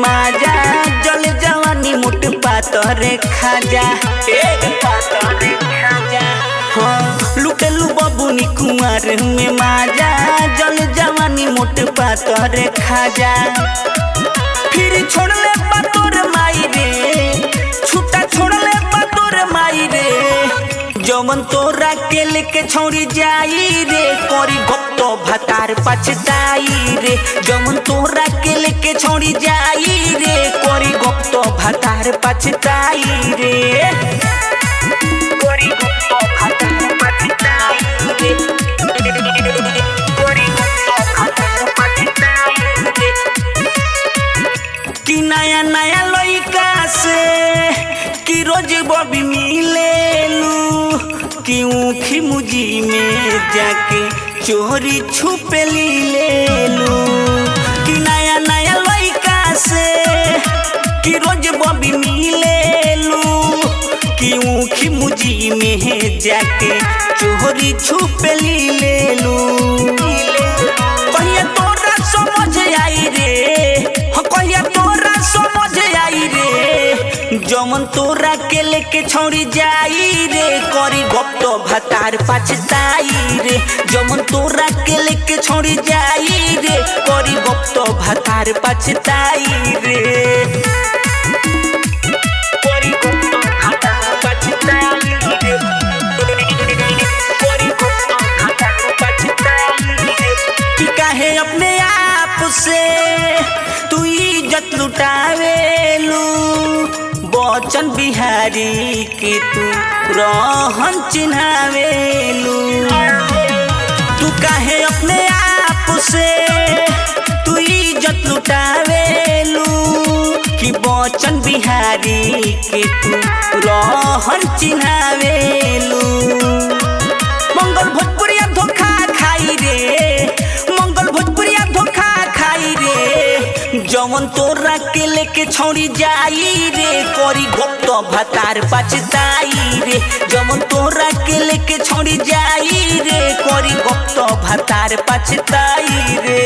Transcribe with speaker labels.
Speaker 1: माजा जल जवानी मोट पातरे खाजा हाँ लुटेलू बबुनी कुंवर में माजा जल जवानी मोट पातरे खाजा फिर छोड़ ले पातोर माई रे छूटा छोड़ ले पातोर माई रे जवन तोरा के लेके छोड़ी जाई रे करी भक्त भतार पछताई रे जवन तोरा के लेके छोड़ी जाई रे करी भक्त भतार पछताई रे करी भक्त भतार पछताई रे करी भक्त भतार पछताई रे कि नया नया लइका से कि रोज बबी मिलेलू कि ऊखी मुजी में जाके चोरी छुपे लेलू कि नया नया लइका से कि रोज बबी मिलेलू कि ऊखी मुजी में जाके चोरी छुपे लेलू कहिया तोरा समझ आई रे कहिया तोरा समझ आई रे जमन तोरा के लेके छोड़ी जाई रे करी भक्त भतार पछताई रे जमन तोरा के लेके छोड़ी जाई रे करी भक्त भतार पछताई रे करी भक्त भतार पछताई रे करी भक्त भतार पछताई रे कि काहे अपने आप से तू इज्जत लुटावेलू बच्चन बिहारी के तू रहन चिन्हावेलू तू काहे अपने आप से तू इज्जत लुटावेलू कि बच्चन बिहारी के तू रहन चिन्हावेलू मंगल भोजपुरिया धोखा खाई रे मंगल भोजपुरिया धोखा खाई रे जवन तोरा के लेके छोड़ी जाई रे करी भक्त भतार पछताई रे जवन तोरा के लेके छोड़ी जाई रे करी भक्त भतार पछताई रे।